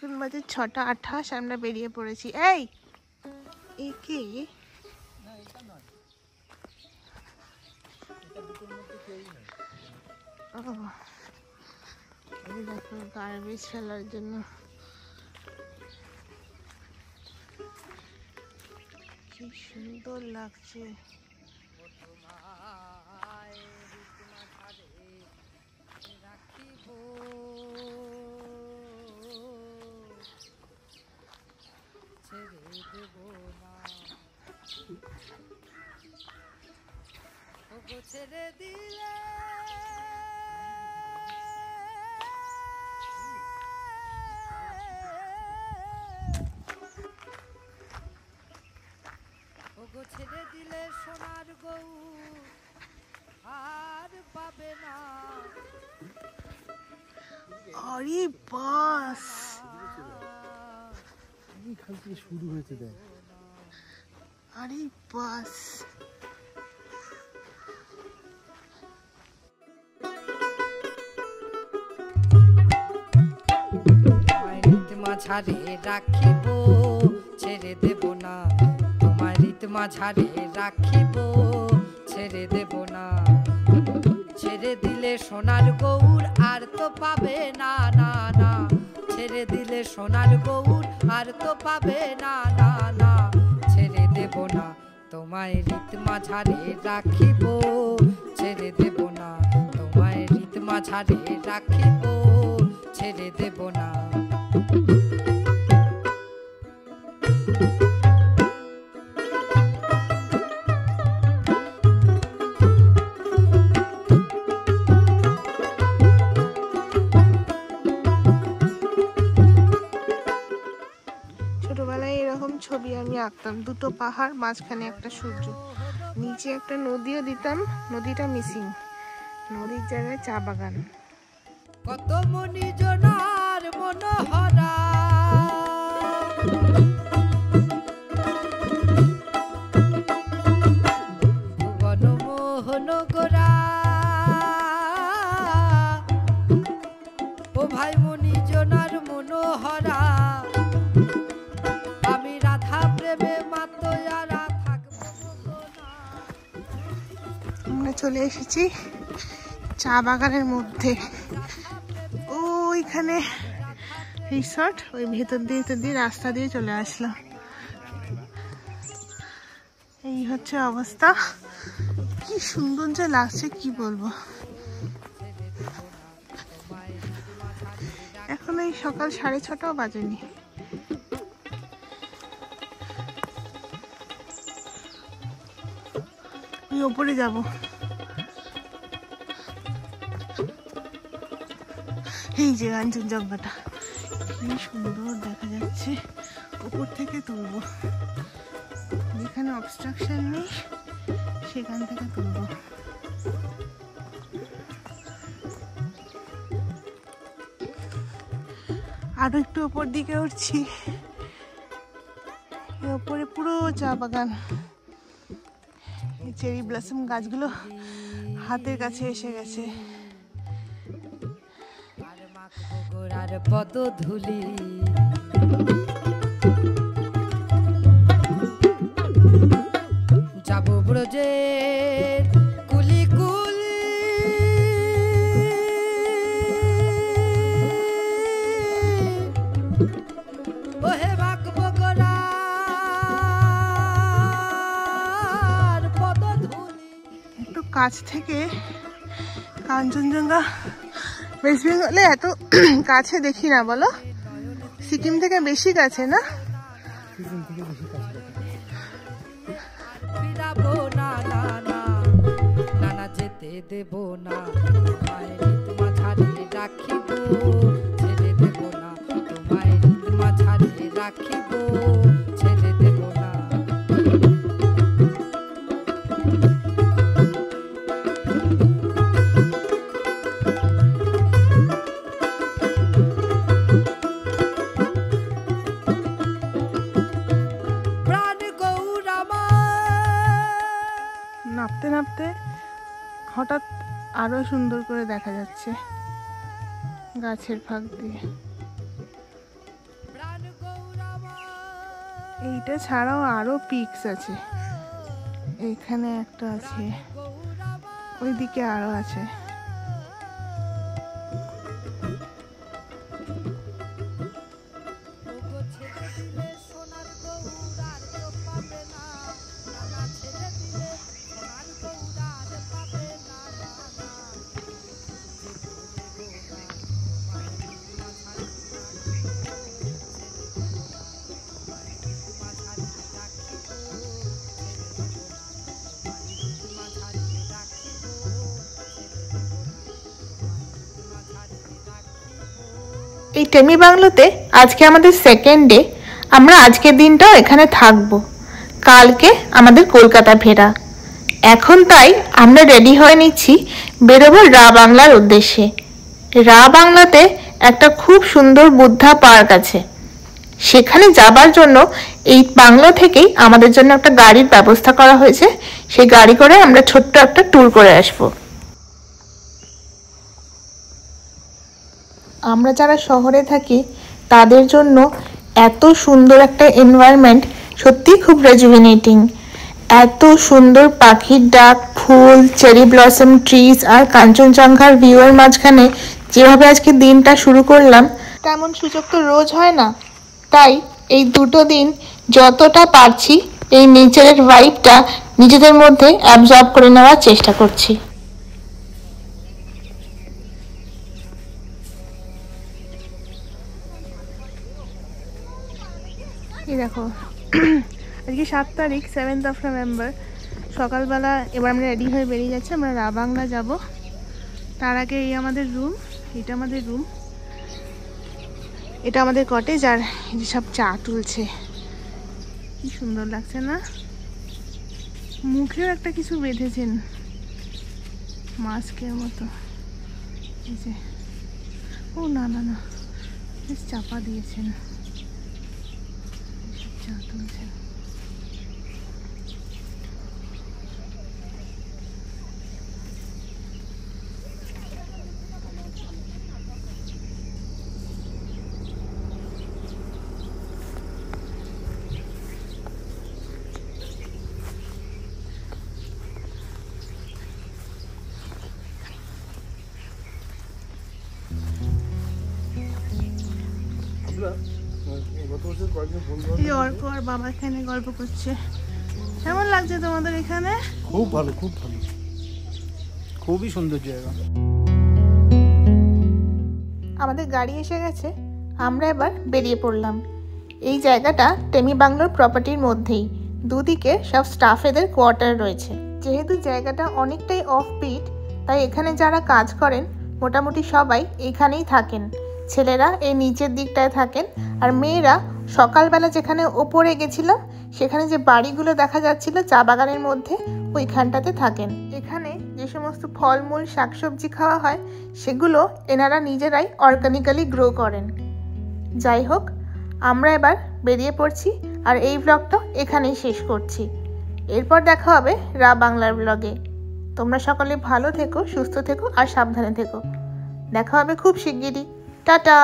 এখন বাজে 6:28, আমরা বেরিয়ে পড়েছি। এই একে দেখো গার্বেজ ফেলার জন্য কি সুন্দর লাগছে। ছেড়ে দিলে ছেড়ে দিলে সোনার গৌ আর পাবে না। আরে বাস এখান থেকে শুরু হয়েছে দেখ। আরে বাস মাঝারে রাখিব ছেড়ে দেব না, তোমার রীত মাঝারে রাখিব ছেড়ে দেব না। ছেড়ে দিলে সোনার গৌর আর তো পাবে না, না না। ছেড়ে দিলে সোনার গৌর আর তো পাবে না, না না। ছেড়ে দেব না, তোমায় রীত মাঝারে রাখিব ছেড়ে দেব না, তোমায় রীত মাঝারে রাখিব ছেড়ে দেব না। ছোটবেলায় এরকম ছবি আমি আঁকতাম, দুটো পাহাড়, মাঝখানে একটা সূর্য, নিচে একটা নদীও দিতাম, নদীটা মিসিং, নদীর জায়গায় চা বাগান। কত মনি জনার মনোহরা ভুবন মোহন গোরা, ও ভাই মনি জনার মনোহরা, আমি রাধা প্রেমে মাতোয়ারা থাকবো না। আমরা চলে এসেছি চা বাগানের মধ্যে, ওইখানে রিসর্ট, ওই ভেতর দিয়ে রাস্তা দিয়ে চলে আসলাম। এই হচ্ছে অবস্থা, কি সুন্দর যে লাগছে কি বলবো। এখন এই সকাল 6:30টাও বাজেনি। আমি ওপরে যাব, এই যে কাঞ্চনজঙ্ঘাটা কি সুন্দর দেখা যাচ্ছে, উপর থেকে তুলবো, যেখানে অবস্ট্রাকশন নেই সেখান থেকে তুলবো। আরো একটু উপর দিকে উঠছি, উপরে পুরো চা বাগান, চেরি ব্লসম গাছগুলো হাতের কাছে এসে গেছে। গোড়ার পদধূলি যাব ব্রজের কুলি কুলি, ওহে মাখবো গোড়ার পদধূলি। একটু কাছ থেকে কাঞ্চনজঙ্ঘা ওয়েস্ট বেঙ্গলে এত কাছে দেখি না, বলো? সিকিম থেকে বেশি কাছে না? ফিরাবো না, না না, না না, যেতে দেব না, তোমায় রীত মাঝারে রাখিব ছেড়ে দেব না, তোমায় রীত মাঝারে রাখিব ছেড়ে দেব না। নাপতে নাপতে হঠাৎ আরো সুন্দর করে দেখা যাচ্ছে গাছের ফাঁক দিয়ে। এইটা ছাড়াও আরো পিকস আছে, এখানে একটা আছে, ওইদিকে আরো আছে। এই টেমি বাংলোতে আজকে আমাদের সেকেন্ড ডে। আমরা আজকের দিনটাও এখানে থাকবো, কালকে আমাদের কলকাতা ফেরা। এখন তাই আমরা রেডি হয়ে নিচ্ছি, বেরোবো রা বাংলার উদ্দেশ্যে। রা বাংলাতে একটা খুব সুন্দর বুদ্ধা পার্ক আছে, সেখানে যাবার জন্য এই বাংলো থেকেই আমাদের জন্য একটা গাড়ির ব্যবস্থা করা হয়েছে। সেই গাড়ি করে আমরা ছোট্ট একটা ট্যুর করে আসবো। আমরা যারা শহরে থাকি তাদের জন্য এত সুন্দর একটা এনভায়রনমেন্ট সত্যিই খুব রেজুভিনেটিং। এত সুন্দর পাখির ডাক, ফুল, চেরি ব্লসম ট্রিজ আর কাঞ্চনজঙ্ঘার ভিউয়ের মাঝখানে যেভাবে আজকে দিনটা শুরু করলাম, তেমন সুযোগ তো রোজ হয় না। তাই এই দুটো দিন যতটা পারছি এই নেচারের ভাইবটা নিজেদের মধ্যে অ্যাবজর্ব করে নেওয়ার চেষ্টা করছি। এই দেখো, আজকে 7 তারিখ, 7th of November, সকালবেলা এবার আমরা রেডি হয়ে বেরিয়ে যাচ্ছি। আমরা রা বাংলা যাবো। তার আগে এই আমাদের রুম, এটা আমাদের রুম, এটা আমাদের কটেজ। আর এই সব চা তুলছে, কি সুন্দর লাগছে না? মুখেও একটা কিছু বেঁধেছেন মাস্কের মতো। এই যে, ও না না না, বেশ চাপা দিয়েছেন, চা তুলছেন। এই অর্ক আর বাবা এখানে গল্প করছে। কেমন লাগছে তোমাদের এখানে? খুব ভালো, খুব ভালো, খুবই সুন্দর জায়গা। আমাদের গাড়ি এসে গেছে, আমরা এবার বেরিয়ে পড়লাম। এই জায়গাটা টেমি বাংলোর প্রপার্টির মধ্যেই, দুদিকে সব স্টাফেদের কোয়ার্টার রয়েছে। যেহেতু জায়গাটা অনেকটাই অফ বিট, তাই এখানে যারা কাজ করেন মোটামুটি সবাই এখানেই থাকেন। ছেলেরা এই নিচের দিকটায় থাকেন, আর মেয়েরা সকালবেলা যেখানে ওপরে গেছিলাম সেখানে যে বাড়িগুলো দেখা যাচ্ছিল চা বাগানের মধ্যে, ওইখানটাতে থাকেন। এখানে যে সমস্ত ফলমূল শাকসবজি খাওয়া হয় সেগুলো এনারা নিজেরাই অর্গানিক্যালি গ্রো করেন। যাই হোক, আমরা এবার বেরিয়ে পড়ছি, আর এই ব্লগটা এখানেই শেষ করছি। এরপর দেখা হবে রা বাংলার ব্লগে। তোমরা সকলে ভালো থেকো, সুস্থ থেকো আর সাবধানে থেকো। দেখা হবে খুব শিগগিরই। টাটা।